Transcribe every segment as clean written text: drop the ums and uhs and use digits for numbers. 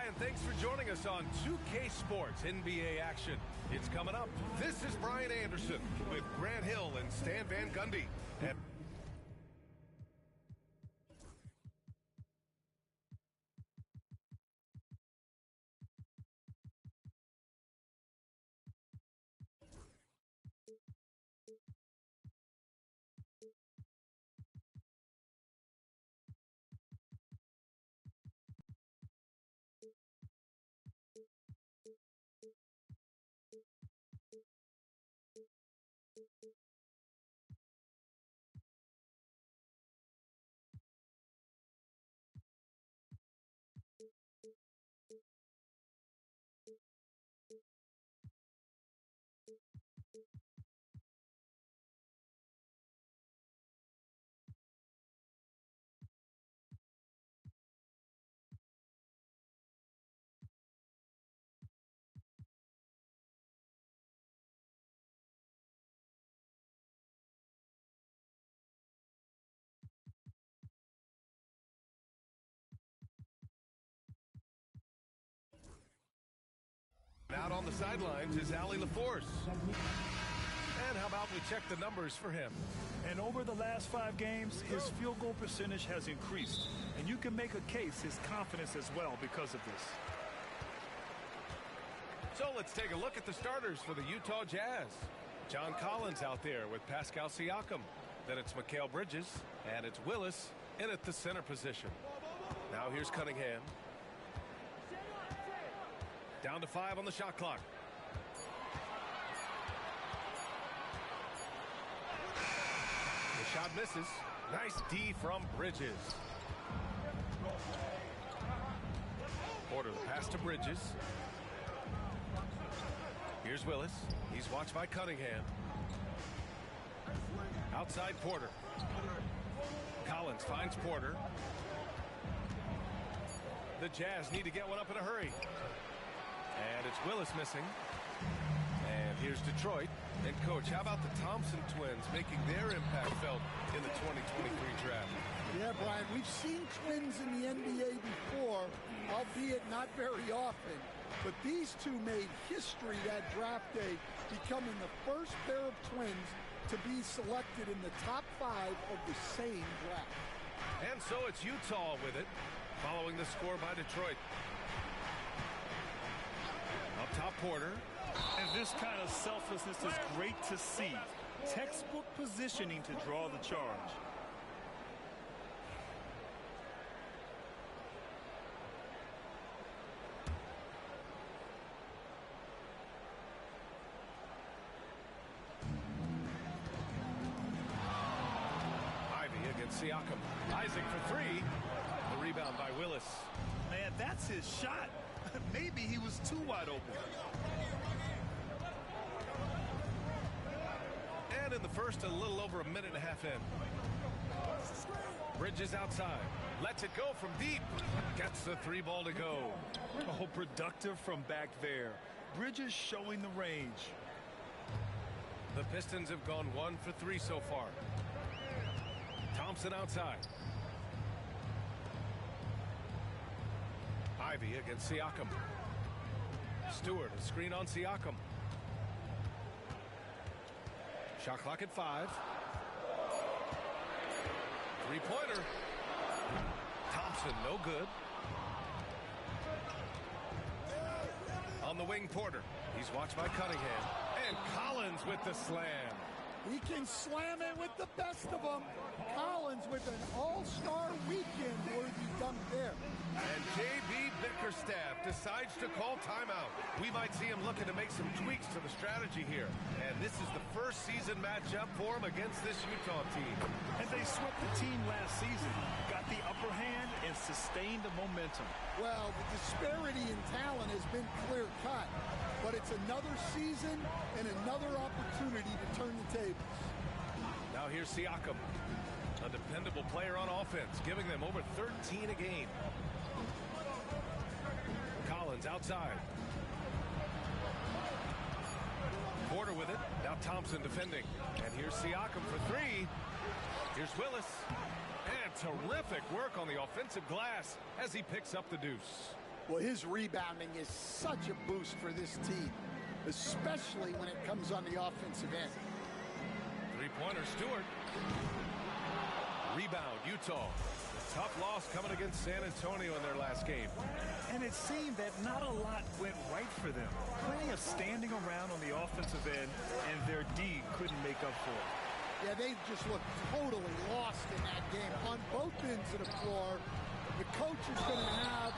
And thanks for joining us on 2K Sports NBA action. It's coming up. This is Brian Anderson with Grant Hill and Stan Van Gundy. Out on the sidelines is Allie LaForce. And how about we check the numbers for him? And over the last 5 games, his field goal percentage has increased. And you can make a case his confidence as well because of this. So let's take a look at the starters for the Utah Jazz. John Collins out there with Pascal Siakam. Then it's Mikal Bridges, and it's Willis in at the center position. Now here's Cunningham. Down to 5 on the shot clock. The shot misses. Nice D from Bridges. Porter the pass to Bridges. Here's Willis. He's watched by Cunningham. Outside Porter. Collins finds Porter. The Jazz need to get one up in a hurry. And it's Willis missing. And here's Detroit. And, Coach, how about the Thompson twins making their impact felt in the 2023 draft? Yeah, Brian, we've seen twins in the NBA before, albeit not very often. But these two made history that draft day, becoming the first pair of twins to be selected in the top 5 of the same draft. And so it's Utah with it, following the score by Detroit. Up top, Porter. And this kind of selflessness is great to see. Textbook positioning to draw the charge. Ivy against Siakam. Isaac for 3. The rebound by Willis. Man, that's his shot. Maybe he was too wide open. And in the first, a little over a minute and a half in. Bridges outside. Lets it go from deep. Gets the 3 ball to go. Oh, productive from back there. Bridges showing the range. The Pistons have gone 1 for 3 so far. Thompson outside. Ivy against Siakam. Stewart, a screen on Siakam. Shot clock at 5. 3-pointer. Thompson, no good. On the wing, Porter. He's watched by Cunningham. And Collins with the slam. He can slam it with the best of them. Collins with an all-star weekend-worthy dunk there. And J.B. Bickerstaff decides to call timeout. We might see him looking to make some tweaks to the strategy here. And this is the first season matchup for him against this Utah team. And they swept the team last season, got the upper hand, and sustained the momentum. Well, the disparity in talent has been clear-cut. But it's another season and another opportunity to turn the tables. Now here's Siakam, a dependable player on offense, giving them over 13 a game. Collins outside. Porter with it. Now Thompson defending. And here's Siakam for 3. Here's Willis. And terrific work on the offensive glass as he picks up the deuce. Well, his rebounding is such a boost for this team, especially when it comes on the offensive end. Three-pointer, Stewart. Rebound, Utah. Tough loss coming against San Antonio in their last game. And it seemed that not a lot went right for them. Plenty of standing around on the offensive end, and their D couldn't make up for it. Yeah, they just looked totally lost in that game on both ends of the floor. The coach is going to have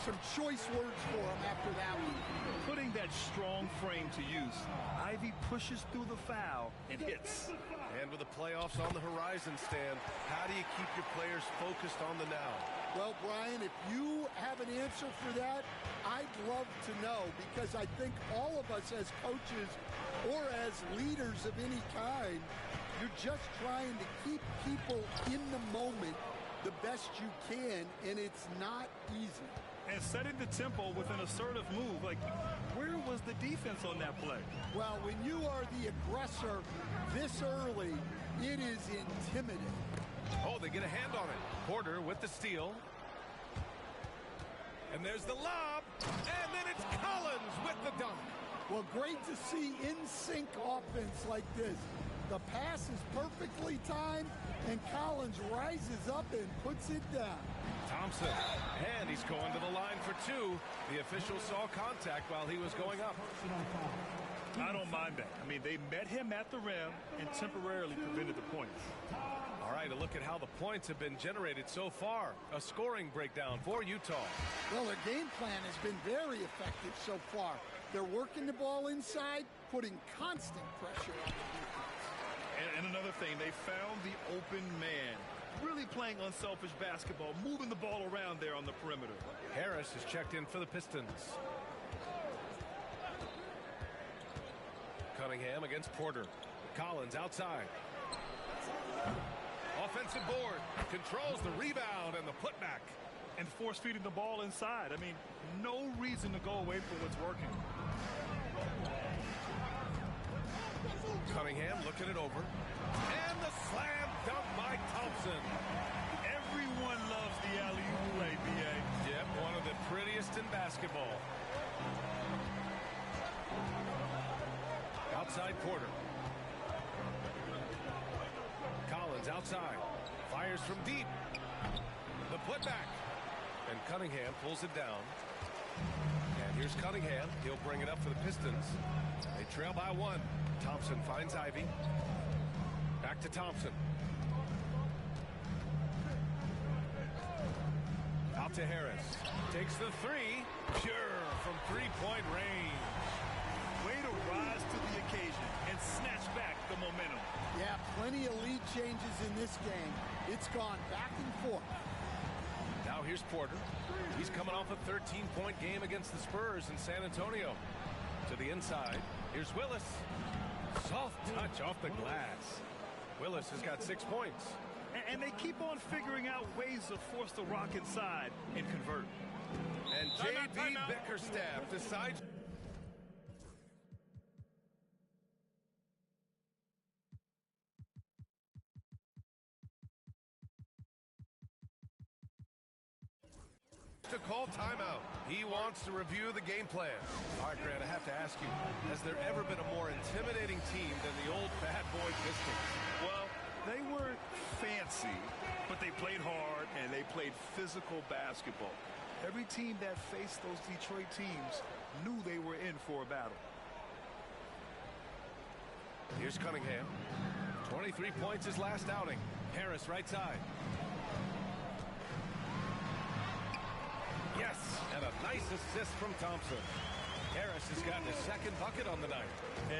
some choice words for him after that one. Putting that strong frame to use, Ivy pushes through the foul and hits. And with the playoffs on the horizon, Stan, how do you keep your players focused on the now? Well, Brian, if you have an answer for that, I'd love to know, because I think all of us as coaches or as leaders of any kind, you're just trying to keep people in the moment the best you can, and it's not easy. And setting the tempo with an assertive move, like, where was the defense on that play? Well, when you are the aggressor this early, it is intimidating. Oh, they get a hand on it. Porter with the steal. And there's the lob. And then it's Collins with the dunk. Well, great to see in-sync offense like this. The pass is perfectly timed, and Collins rises up and puts it down. Thompson, and he's going to the line for two. The official saw contact while he was going up. I don't mind that. I mean, they met him at the rim and temporarily prevented the points. All right, a look at how the points have been generated so far. A scoring breakdown for Utah. Well, their game plan has been very effective so far. They're working the ball inside, putting constant pressure on the defense. And another thing, they found the open man. Really playing unselfish basketball, moving the ball around there on the perimeter. Harris is checked in for the Pistons. Cunningham against Porter. Collins outside. Offensive board. Controls the rebound and the putback. And force-feeding the ball inside. I mean, no reason to go away from what's working. Cunningham looking it over. And the slam dunk by Thompson. Everyone loves the alley-oop play, B.A. Yep, one of the prettiest in basketball. Outside Porter. Collins outside. Fires from deep. The putback. And Cunningham pulls it down. And here's Cunningham. He'll bring it up for the Pistons. They trail by one. Thompson finds Ivy. Back to Thompson. Out to Harris. Takes the three. Pure from three-point range. Way to rise to the occasion and snatch back the momentum. Yeah, plenty of lead changes in this game. It's gone back and forth. Now here's Porter. He's coming off a 13-point game against the Spurs in San Antonio. To the inside. Here's Willis. Soft touch off the glass. Willis has got 6 points. And they keep on figuring out ways to force the rock inside and convert. And J.B. Bickerstaff decides... to call timeout. He wants to review the game plan. All right, Grant, I have to ask you, has there ever been a more intimidating team than the old bad boy Pistons? Well, they weren't fancy, but they played hard and they played physical basketball. Every team that faced those Detroit teams knew they were in for a battle. Here's Cunningham. 23 points his last outing. Harris right side. Yes, and a nice assist from Thompson. Harris has gotten his second bucket on the night.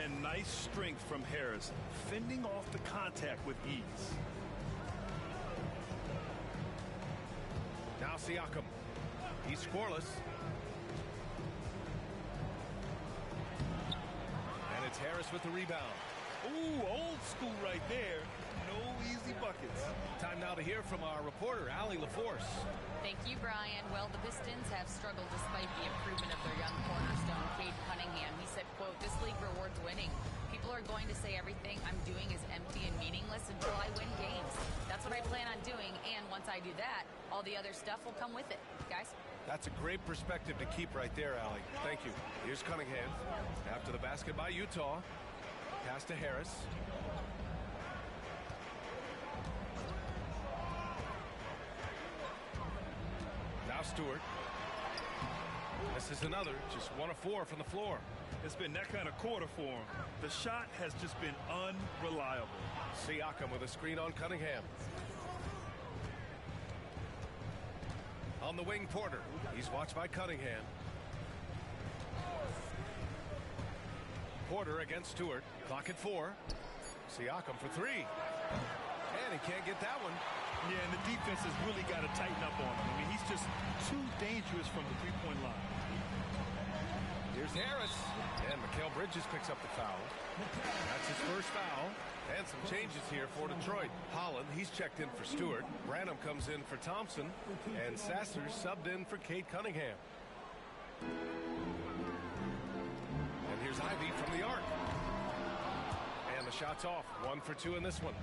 And nice strength from Harris, fending off the contact with ease. Now Siakam. He's scoreless. And it's Harris with the rebound. Ooh, old school right there. No easy buckets. Time now to hear from our reporter, Allie LaForce. Thank you, Brian. Well, the Pistons have struggled despite the improvement of their young cornerstone, Cade Cunningham. He said, quote, "This league rewards winning. People are going to say everything I'm doing is empty and meaningless until I win games. That's what I plan on doing, and once I do that, all the other stuff will come with it." Guys? That's a great perspective to keep right there, Allie. Thank you. Here's Cunningham. After the basket by Utah. Pass to Harris. Now Stewart. This is another, just 1 of 4 from the floor. It's been that kind of quarter for him. The shot has just been unreliable. Siakam with a screen on Cunningham. On the wing, Porter. He's watched by Cunningham. Porter against Stewart. Clock at 4. Siakam for 3. And he can't get that one. Yeah, and the defense has really got to tighten up on him. I mean, he's just too dangerous from the three-point line. Here's Harris. And Mikal Bridges picks up the foul. That's his first foul. And some changes here for Detroit. Holland, he's checked in for Stewart. Branham comes in for Thompson. And Sasser subbed in for Cade Cunningham. And here's Ivy from the arc. And the shot's off. 1 for 2 in this one.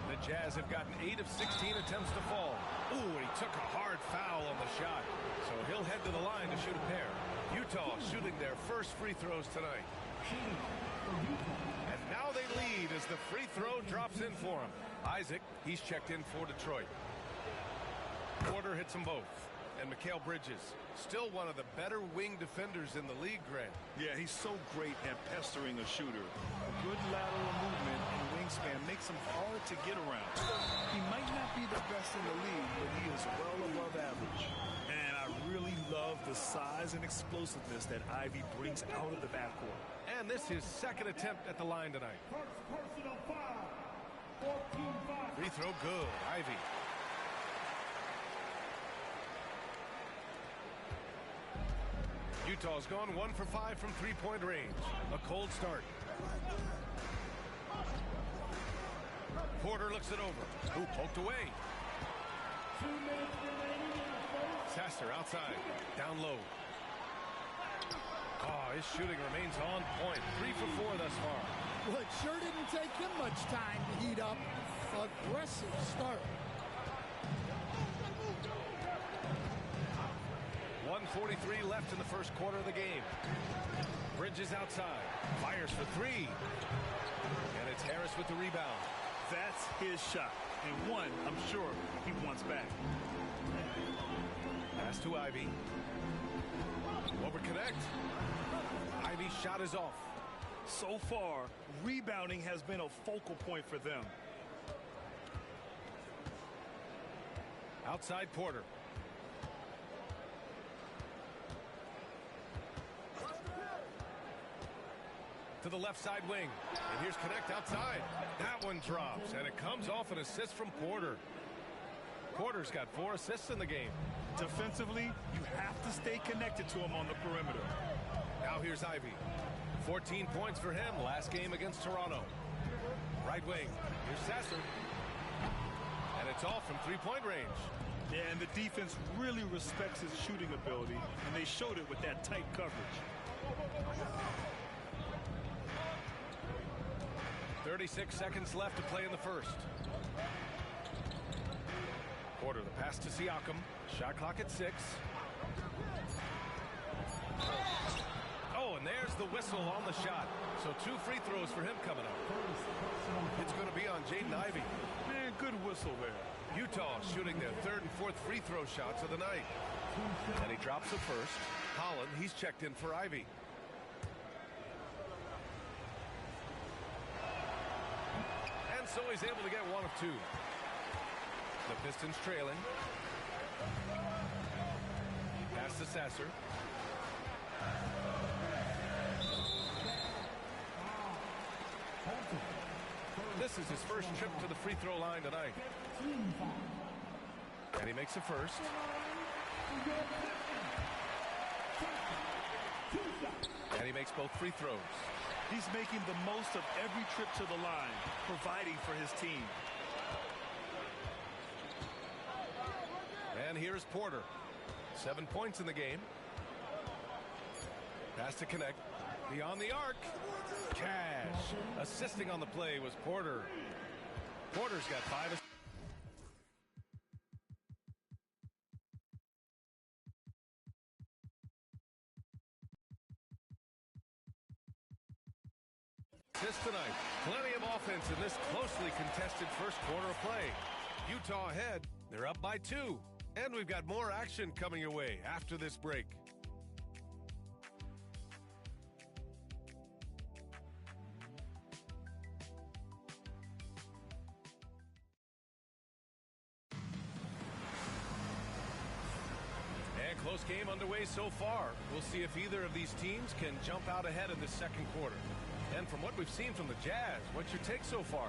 The Jazz have gotten 8 of 16 attempts to fall. Ooh, and he took a hard foul on the shot. So he'll head to the line to shoot a pair. Utah shooting their first free throws tonight. And now they lead as the free throw drops in for him. Isaac, he's checked in for Detroit. Porter hits them both. And Mikal Bridges, still one of the better wing defenders in the league, Grant. Yeah, he's so great at pestering a shooter. A good lateral movement and wingspan makes him hard to get around. He might not be the best in the league, but he is well above average. And I really love the size and explosiveness that Ivy brings out of the backcourt. And this is second attempt at the line tonight. Free throw good. Ivy. Utah's gone 1 for 5 from three-point range. A cold start. Porter looks it over. Ooh, poked away. Sasser outside. Down low. Oh, his shooting remains on point. 3 for 4 thus far. Well, it sure didn't take him much time to heat up. Aggressive start. 1:43 left in the first quarter of the game. Bridges outside. Fires for 3. And it's Harris with the rebound. That's his shot. And one, I'm sure, he wants back. Pass to Ivy. Over connect. Ivy's shot is off. So far, rebounding has been a focal point for them. Outside Porter. To the left side wing. And here's Connect outside. That one drops, and it comes off an assist from Porter. Porter's got 4 assists in the game. Defensively, you have to stay connected to him on the perimeter. Now here's Ivy. 14 points for him last game against Toronto. Right wing. Here's Sasser. And it's off from three-point range. Yeah, and the defense really respects his shooting ability, and they showed it with that tight coverage. 36 seconds left to play in the first. Porter, the pass to Siakam. Shot clock at 6. Oh, and there's the whistle on the shot. So 2 free throws for him coming up. It's going to be on Jaden Ivey. Man, good whistle there. Utah shooting their 3rd and 4th free throw shots of the night. And he drops the first. Holland, he's checked in for Ivy. And so he's able to get 1 of 2. The Pistons trailing. Pass to Sasser. This is his first trip to the free throw line tonight. And he makes the first. And he makes both free throws. He's making the most of every trip to the line, providing for his team. And here's Porter. 7 points in the game. Pass to Connect. Beyond the arc. Cash. Assisting on the play was Porter. Porter's got 5 assists. assists tonight. Plenty of offense in this closely contested first quarter of play. Utah ahead. They're up by 2. And we've got more action coming your way after this break. And close game underway so far. We'll see if either of these teams can jump out ahead in the second quarter. And from what we've seen from the Jazz, what's your take so far?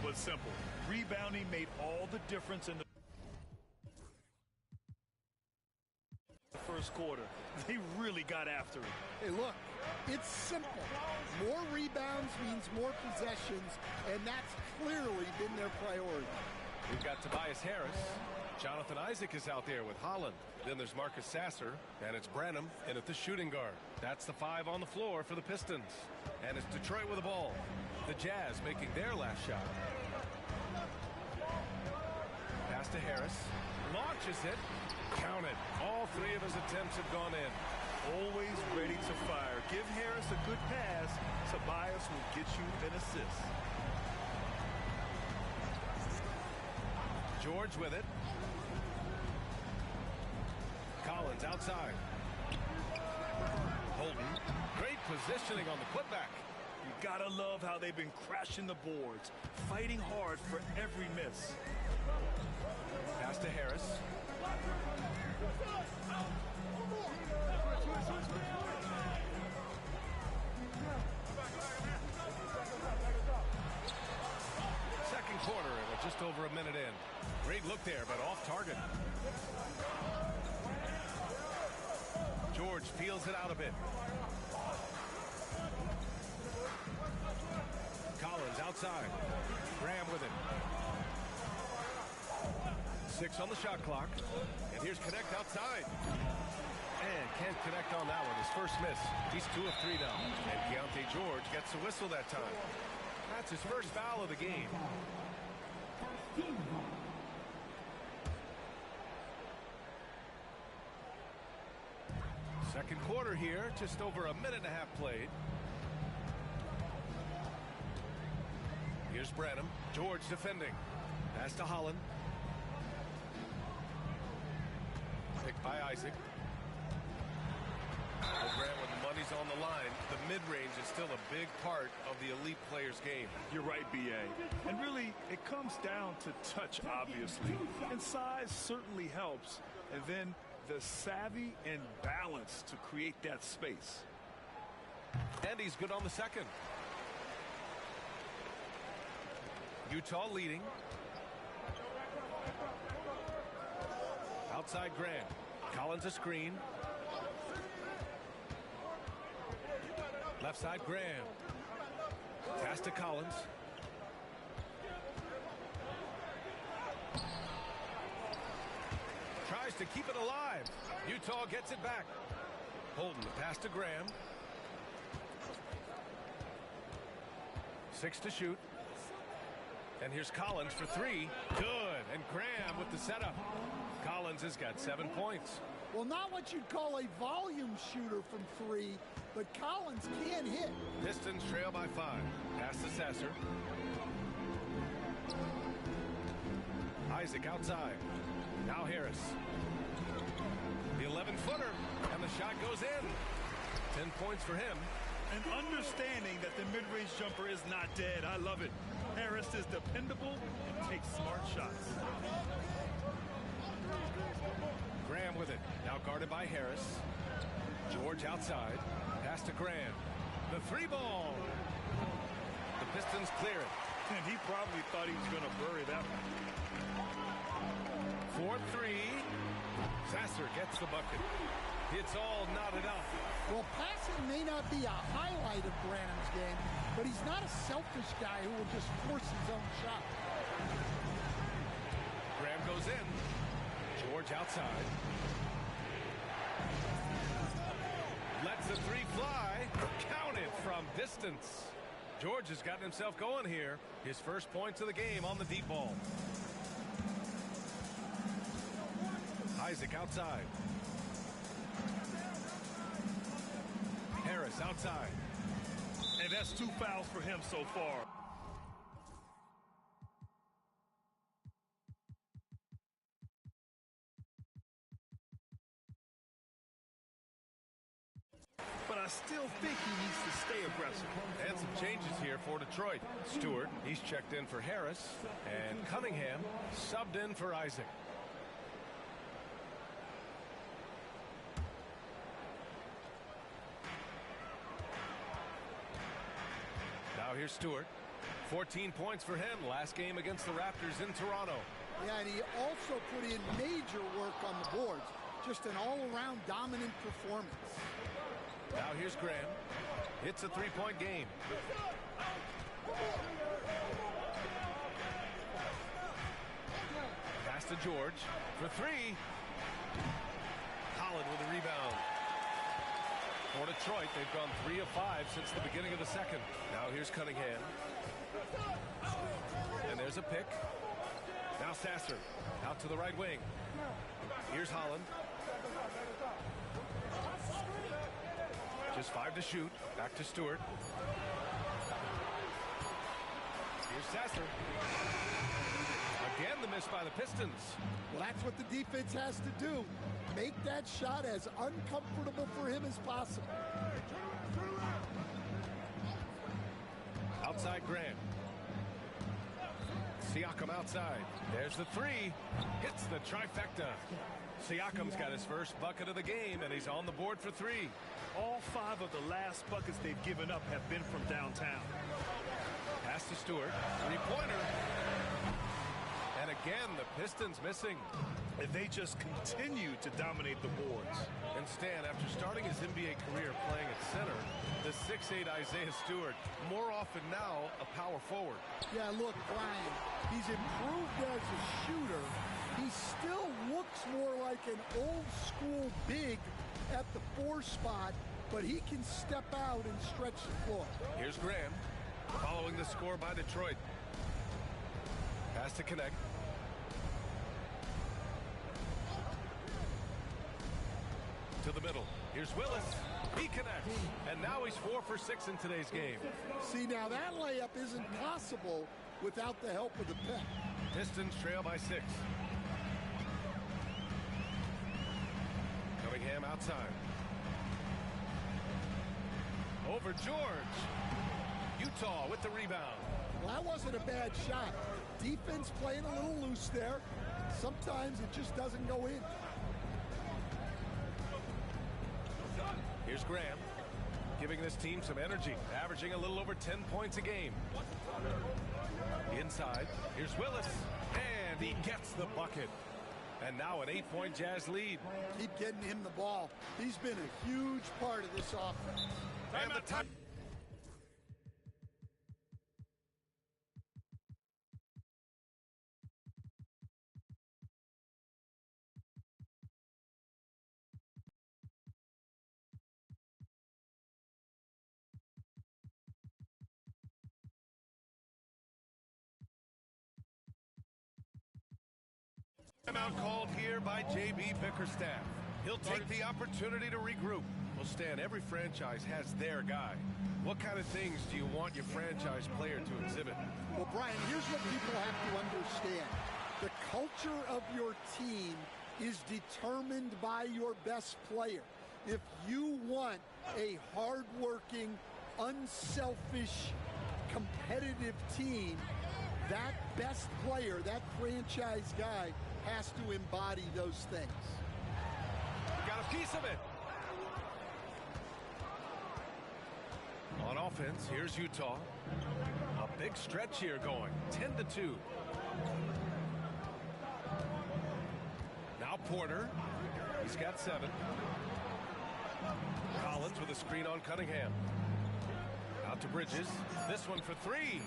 But simple. Rebounding made all the difference in the first quarter. They really got after it. Hey, look, it's simple. More rebounds means more possessions, and that's clearly been their priority. We've got Tobias Harris. Jonathan Isaac is out there with Holland. Then there's Marcus Sasser, and it's Branham in at the shooting guard. That's the 5 on the floor for the Pistons. And it's Detroit with the ball. The Jazz making their last shot. Pass to Harris. Launches it. Counted. All 3 of his attempts have gone in. Always ready to fire. Give Harris a good pass. Tobias will get you an assist. George with it. Collins outside. Holden. Great positioning on the putback. You gotta love how they've been crashing the boards, fighting hard for every miss. Pass to Harris. Second quarter, and we're just over a minute in. Great look there, but off target. George peels it out a bit. Collins outside. Graham with it. 6 on the shot clock. And here's Connect outside. And can't connect on that one. His first miss. He's 2 of 3 now. And Keontae George gets the whistle that time. That's his first foul of the game. Second quarter here, just over a minute and a half played. Here's Branham. George defending. Pass to Holland. Picked by Isaac. Well, Grant, when the money's on the line, the mid-range is still a big part of the elite player's game. You're right, B.A. And really, it comes down to touch, obviously. And size certainly helps. And then the savvy and balance to create that space. And he's good on the second. Utah leading. Outside Grant. Collins a screen. Left side Graham. Pass to Collins. Tries to keep it alive. Utah gets it back. Holden the pass to Graham. 6 to shoot. And here's Collins for 3. Good. And Graham with the setup. Collins has got 7 points. Well, not what you'd call a volume shooter from 3, but Collins can hit. Pistons trail by 5. Pass to Sasser. Isaac outside. Now Harris. The 11-footer. And the shot goes in. 10 points for him. And understanding that the mid-range jumper is not dead. I love it. Harris is dependable and takes smart shots. Graham with it. Now guarded by Harris. George outside. Pass to Graham. The 3-ball. The Pistons clear it. And he probably thought he was going to bury that one. 4-3. Sasser gets the bucket. It's all knotted up. Well, passing may not be a highlight of Branham's game, but he's not a selfish guy who will just force his own shot. Graham goes in. George outside. Lets the 3 fly. Counted from distance. George has gotten himself going here. His first points of the game on the deep ball. Isaac outside. Harris outside. And that's 2 fouls for him so far. But I still think he needs to stay aggressive. And some changes here for Detroit. Stewart, he's checked in for Harris. And Cunningham subbed in for Isaac. Now here's Stewart. 14 points for him last game against the Raptors in Toronto. Yeah, and he also put in major work on the boards. Just an all-around dominant performance. Now here's Graham. It's a three-point game. Pass to George for three. Holland with a rebound. For Detroit, they've gone 3 of 5 since the beginning of the second. Now here's Cunningham. And there's a pick. Now Sasser out to the right wing. Here's Holland. Just 5 to shoot. Back to Stewart. Here's Sasser. Again, the miss by the Pistons. Well, that's what the defense has to do. Make that shot as uncomfortable for him as possible. Outside Grant. Siakam outside. There's the three. Hits the trifecta. Siakam's got his first bucket of the game, and he's on the board for 3. All 5 of the last buckets they've given up have been from downtown. Pass to Stewart. Three-pointer. And again, the Pistons missing. And they just continue to dominate the boards. And Stan, after starting his NBA career playing at center, the 6'8" Isaiah Stewart, more often now a power forward. Yeah, look, Brian, he's improved as a shooter. He still looks more like an old-school big at the 4 spot, but he can step out and stretch the floor. Here's Graham, following the score by Detroit. Pass to connect. To the middle. Here's Willis. He connects. And now he's 4 for 6 in today's game. See, now that layup isn't possible without the help of the pick. Pistons trail by 6. Cunningham outside. Over George. Utah with the rebound. Well, that wasn't a bad shot. Defense playing a little loose there. Sometimes it just doesn't go in. Here's Graham, giving this team some energy, averaging a little over 10 points a game. Inside, here's Willis, and he gets the bucket. And now an 8-point Jazz lead. Keep getting him the ball. He's been a huge part of this offense. And the time. Timeout called here by J.B. Bickerstaff. He'll take the opportunity to regroup. Well, Stan, every franchise has their guy. What kind of things do you want your franchise player to exhibit? Well, Brian, here's what people have to understand. The culture of your team is determined by your best player. If you want a hardworking, unselfish, competitive team, that best player, that franchise guy, has to embody those things. Got a piece of it. On offense, here's Utah. A big stretch here going, 10-2. Now Porter. He's got 7. Collins with a screen on Cunningham. Out to Bridges. This one for 3.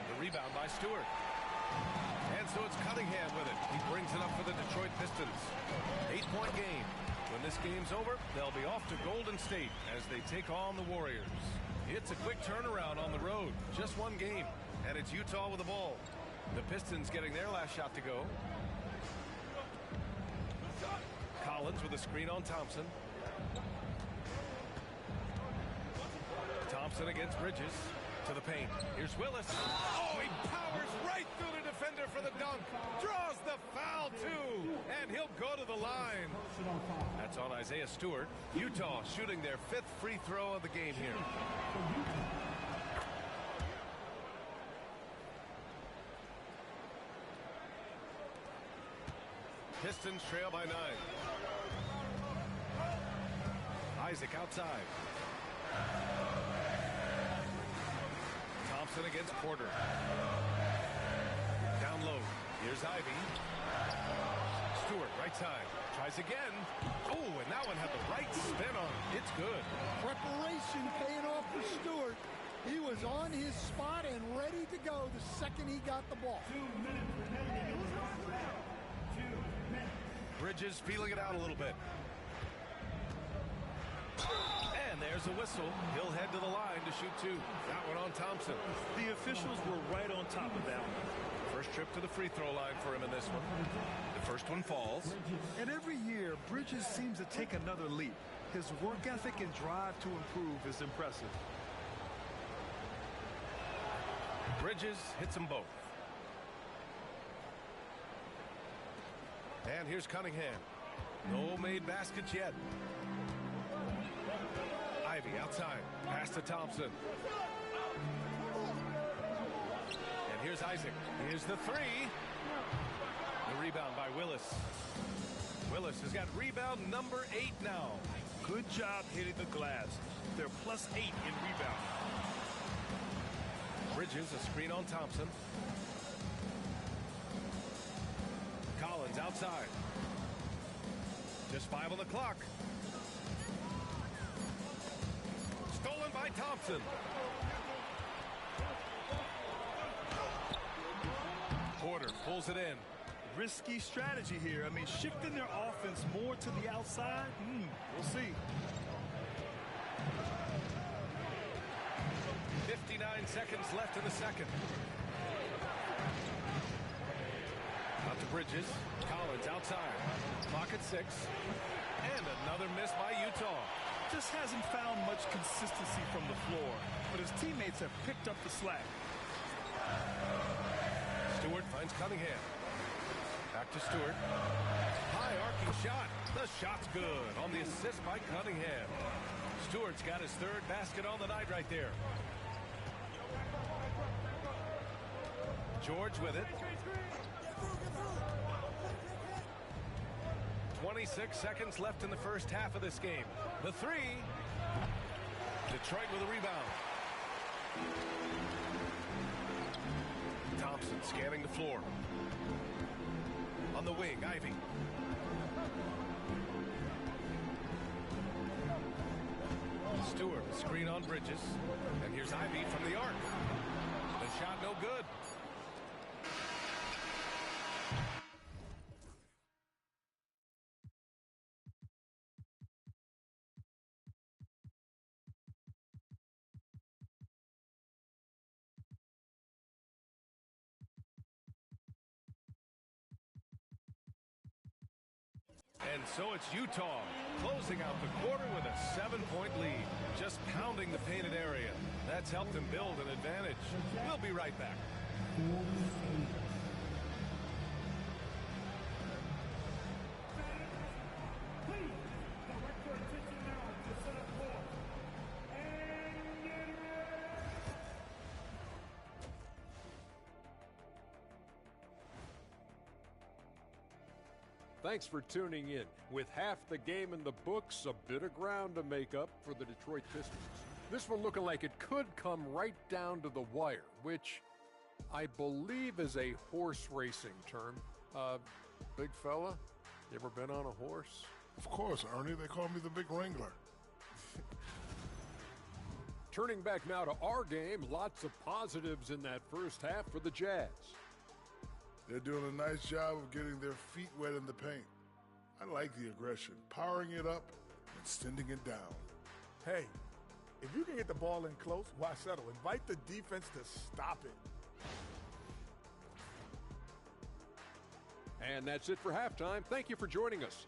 The rebound by Stewart. And so it's Cunningham with it. He brings it up for the Detroit Pistons. 8-point game. When this game's over, they'll be off to Golden State as they take on the Warriors. It's a quick turnaround on the road. Just one game, and it's Utah with the ball. The Pistons getting their last shot to go. Collins with a screen on Thompson. Thompson against Bridges. To the paint. Here's Willis. Oh, he powers right through the defender for the dunk. Draws the foul, too. And he'll go to the line. That's on Isaiah Stewart. Utah shooting their 5th free throw of the game here. Pistons trail by 9. Isaac outside. Thompson against Porter. Down low. Here's Ivy. Stewart, right side. Tries again. Oh, and that one had the right spin on it. It's good. Preparation paying off for Stewart. He was on his spot and ready to go the second he got the ball. 2 minutes remaining in the first round. 2 minutes. Bridges feeling it out a little bit. And there's a whistle. He'll head to the line to shoot 2. That one on Thompson. The officials were right on top of that one. First trip to the free throw line for him in this one. The first one falls. And every year, Bridges seems to take another leap. His work ethic and drive to improve is impressive. Bridges hits them both. And here's Cunningham. No made baskets yet. Ivy outside. Pass to Thompson. And here's Isaac. Here's the 3. The rebound by Willis. Willis has got rebound number 8 now. Good job hitting the glass. They're +8 in rebound. Bridges, a screen on Thompson. Collins outside. Just 5 on the clock. Stolen by Thompson. Porter pulls it in. Risky strategy here. I mean, shifting their offense more to the outside. We'll see. 59 seconds left in the second. Out to Bridges. Collins outside. Clock at 6. And another miss by Utah. Just hasn't found much consistency from the floor, but his teammates have picked up the slack. Stewart finds Cunningham. Back to Stewart. High arcing shot. The shot's good on the assist by Cunningham. Stewart's got his 3rd basket on the night right there. George with it. 26 seconds left in the first half of this game. The 3. Detroit with a rebound. Thompson scanning the floor. On the wing, Ivy. Stewart, a screen on Bridges. And here's Ivy from the arc. The shot no good. And so it's Utah closing out the quarter with a 7-point lead. Just pounding the painted area. That's helped them build an advantage. We'll be right back. Thanks for tuning in. With half the game in the books, a bit of ground to make up for the Detroit Pistons. This one looking like it could come right down to the wire, which I believe is a horse racing term. Big fella, you ever been on a horse? Of course, Ernie. They call me the Big Wrangler. Turning back now to our game, lots of positives in that first half for the Jazz. They're doing a nice job of getting their feet wet in the paint. I like the aggression, powering it up and sending it down. Hey, if you can get the ball in close, why settle? Invite the defense to stop it. And that's it for halftime. Thank you for joining us.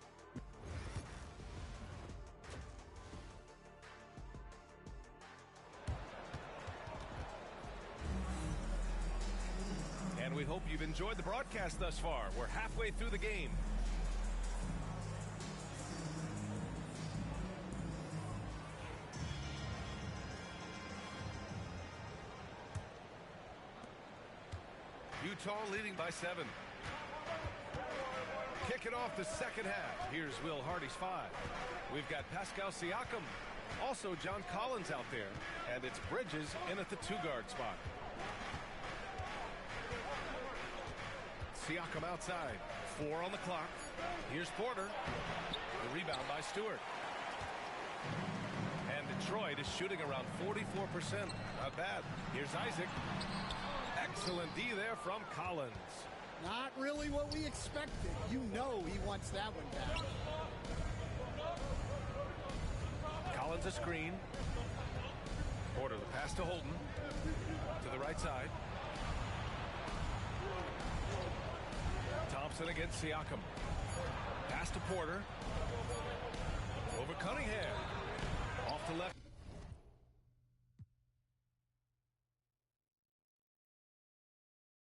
we hope you've enjoyed the broadcast thus far. We're halfway through the game. Utah leading by 7. Kicking off the second half. Here's Will Hardy's 5. We've got Pascal Siakam. Also John Collins out there. And it's Bridges in at the 2-guard spot. Siakam outside. 4 on the clock. Here's Porter. The rebound by Stewart. And Detroit is shooting around 44%. Not bad. Here's Isaac. Excellent D there from Collins. Not really what we expected. You know he wants that one back. Collins a screen. Porter the pass to Holden. To the right side. Thompson against Siakam. Pass to Porter. Over Cunningham. Off the left.